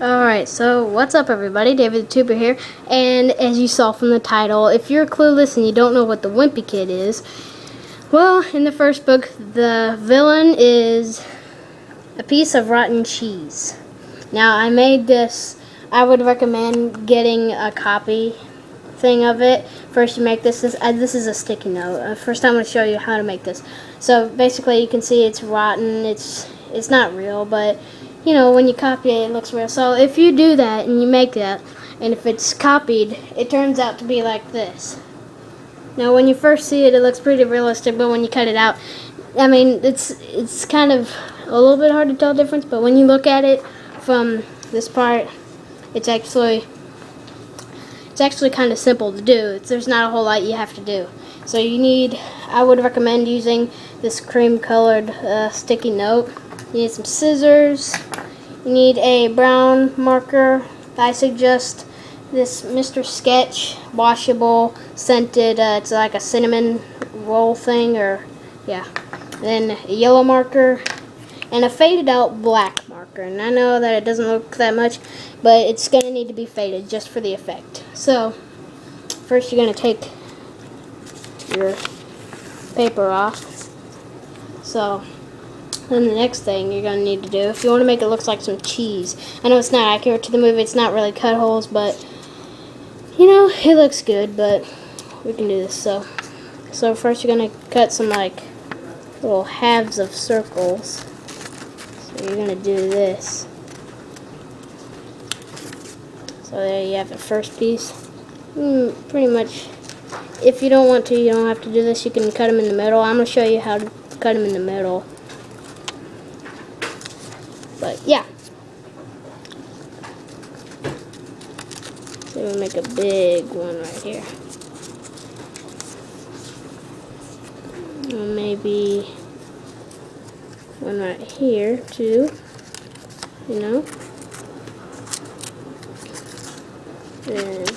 Alright, so what's up everybody? David the Tuber here, and as you saw from the title, if you're clueless and you don't know what the Wimpy Kid is, well, in the first book, the villain is a piece of rotten cheese. Now, I made this. I would recommend getting a copy thing of it. First you make this is a sticky note. First I'm going to show you how to make this. So basically you can see it's rotten, it's not real, but you know, when you copy it, it looks real. So if you do that and you make that, and if it's copied, it turns out to be like this. Now when you first see it, it looks pretty realistic, but when you cut it out, I mean, it's kind of a little bit hard to tell the difference, but when you look at it from this part, it's actually kind of simple to do. There's not a whole lot you have to do. So I would recommend using this cream colored sticky note. You need some scissors. You need a brown marker. I suggest this Mr. Sketch washable scented. It's like a cinnamon roll thing, or yeah. Then a yellow marker and a faded out black marker. And I know that it doesn't look that much, but it's going to need to be faded just for the effect. So first you're going to take your paper off. So then the next thing you're going to need to do, if you want to make it look like some cheese, I know it's not accurate to the movie, it's not really cut holes, but you know, it looks good, but we can do this. So first you're going to cut some like little halves of circles. So you're going to do this. So there you have the first piece. Pretty much, if you don't want to, you don't have to do this. You can cut them in the middle. I'm going to show you how to cut them in the middle. But yeah. So we'll make a big one right here. And maybe one right here too. You know. And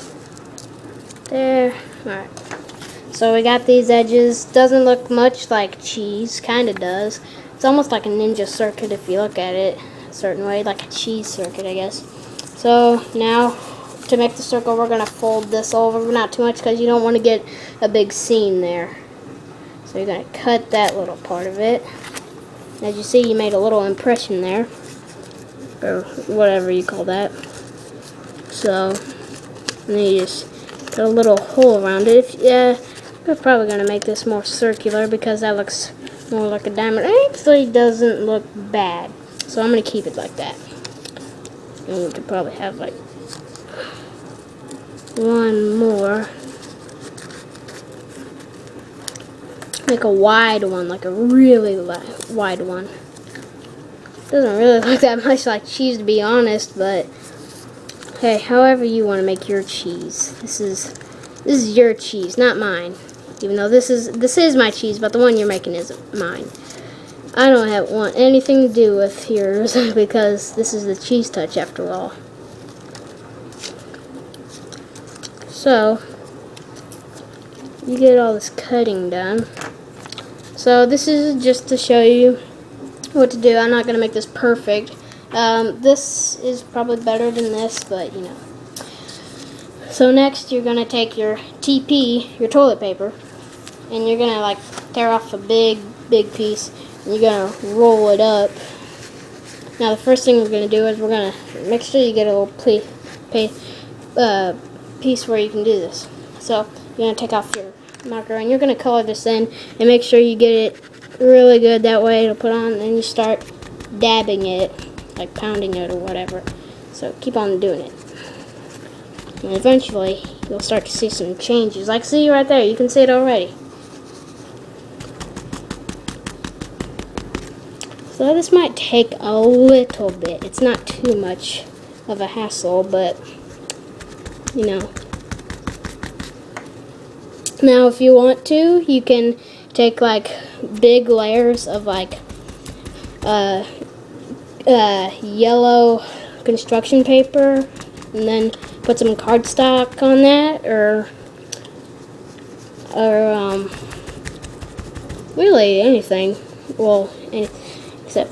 there. Alright. So we got these edges. Doesn't look much like cheese. Kinda does. It's almost like a ninja circuit if you look at it a certain way. Like a cheese circuit, I guess. So now, to make the circle, we're going to fold this over. Not too much because you don't want to get a big seam there. So you're going to cut that little part of it. As you see, you made a little impression there. Or whatever you call that. So, and then you just cut a little hole around it. We're probably going to make this more circular because that looks more like a diamond. It actually doesn't look bad. So I'm going to keep it like that. And we could probably have like one more. Make a wide one, like a really wide one. Doesn't really look that much like cheese, to be honest, but hey, however you want to make your cheese. This is your cheese, not mine. Even though this is my cheese, but the one you're making isn't mine. I don't want anything to do with yours because this is the cheese touch after all. So you get all this cutting done. So this is just to show you what to do. I'm not going to make this perfect. This is probably better than this, but you know. So next you're going to take your TP, your toilet paper, and you're going to like tear off a big piece, and you're going to roll it up. Now the first thing we're going to do is we're going to make sure you get a little piece where you can do this. So you're going to take off your marker and you're going to color this in and make sure you get it really good. That way it'll put on, and then you start dabbing it, like pounding it or whatever. So keep on doing it. And eventually you'll start to see some changes. Like see right there, you can see it already. So this might take a little bit. It's not too much of a hassle, but you know. Now if you want to, you can take like big layers of like yellow construction paper and then put some cardstock on that, or really anything. Well, except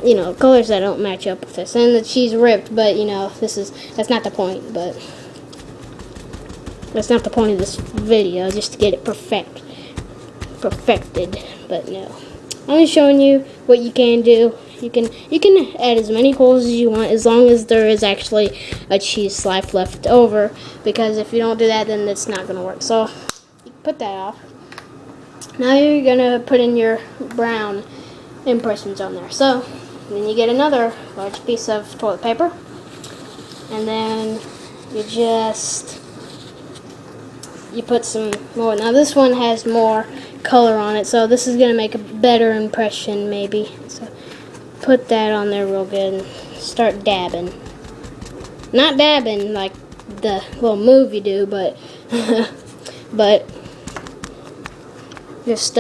you know, colors that don't match up with this. And the cheese ripped, but you know, that's not the point. But that's not the point of this video, just to get it perfected. But no, I'm just showing you what you can do. You can add as many holes as you want, as long as there is actually a cheese slice left over. Because if you don't do that, then it's not gonna work. So you put that off. Now you're gonna put in your brown impressions on there. So then you get another large piece of toilet paper, and then you put some more. Now this one has more color on it, so this is gonna make a better impression maybe. So put that on there real good and start dabbing. Not dabbing like the little movie do, but but just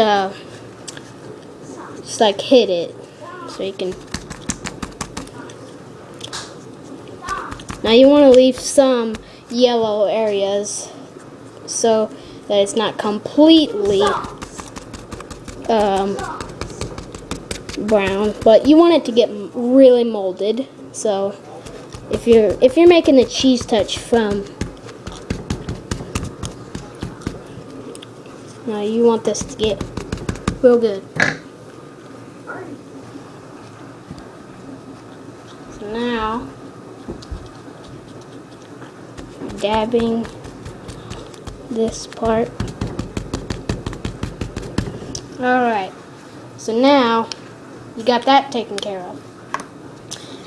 like hit it so you can. Now you want to leave some yellow areas so that it's not completely brown, but you want it to get really molded. So if you're making a cheese touch from, now you want this to get real good. So now dabbing this part. Alright, so now you got that taken care of.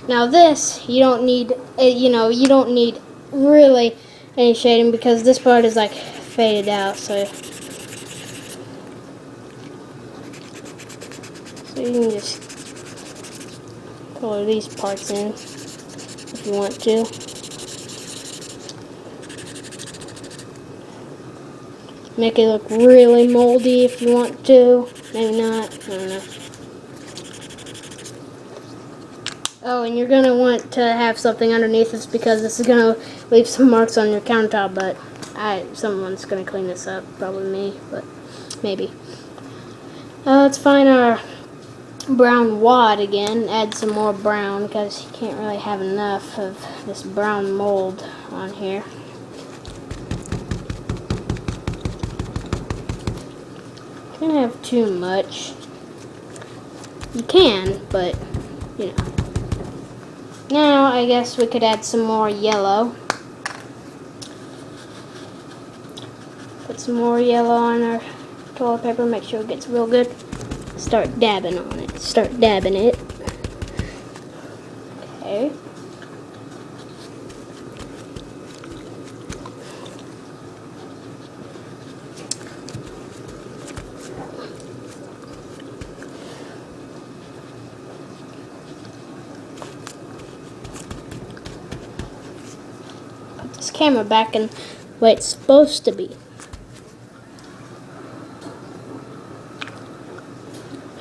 Now this, you don't need, you don't need really any shading, because this part is like faded out, so you can just color these parts in if you want to. Make it look really moldy if you want to. Maybe not. I don't know. Oh, and you're going to want to have something underneath this, because this is going to leave some marks on your countertop, but someone's going to clean this up. Probably me, but maybe. Let's find our brown wad again. Add some more brown, because you can't really have enough of this brown mold on here. Can't have too much. You can, but you know. Now I guess we could add some more yellow. Put some more yellow on our toilet paper. Make sure it gets real good. Start dabbing on it. Start dabbing it. Okay. Put this camera back in the way it's supposed to be.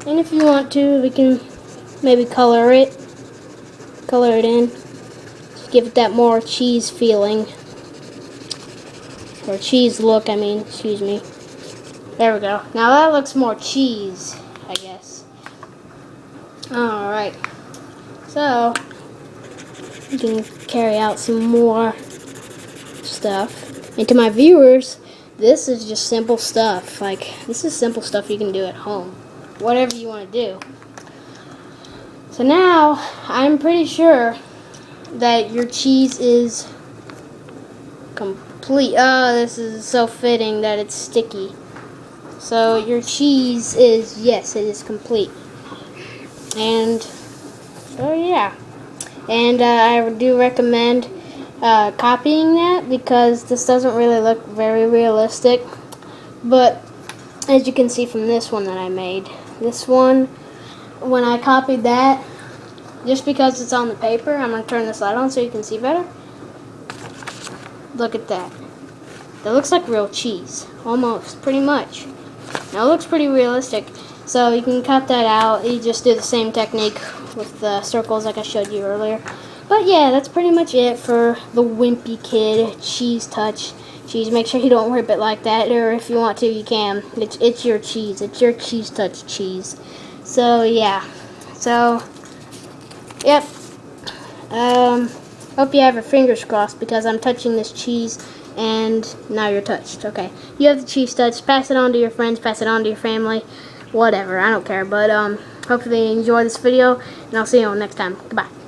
And if you want to, we can maybe color it in, give it that more cheese feeling, or cheese look, I mean, excuse me. There we go. Now that looks more cheese, I guess. Alright, so you can carry out some more stuff. And to my viewers, this is just simple stuff. Like, this is simple stuff you can do at home. Whatever you want to do. So now, I'm pretty sure that your cheese is complete. Oh, this is so fitting that it's sticky. So your cheese is, yes, it is complete. And, so yeah. And I do recommend copying that, because this doesn't really look very realistic. But, as you can see from this one that I made, this one, when I copied that, just because it's on the paper, I'm going to turn this light on so you can see better. Look at that. That looks like real cheese. Almost. Pretty much. Now it looks pretty realistic. So you can cut that out. You just do the same technique with the circles like I showed you earlier. But yeah, that's pretty much it for the Wimpy Kid cheese touch. Cheese. Make sure you don't rip it like that, or if you want to, you can. It's your cheese. It's your cheese touch cheese. So yeah. So Yep. Hope you have your fingers crossed because I'm touching this cheese and now you're touched. Okay. You have the cheese touch. Pass it on to your friends. Pass it on to your family. Whatever. I don't care. But hopefully you enjoy this video and I'll see you all next time. Goodbye.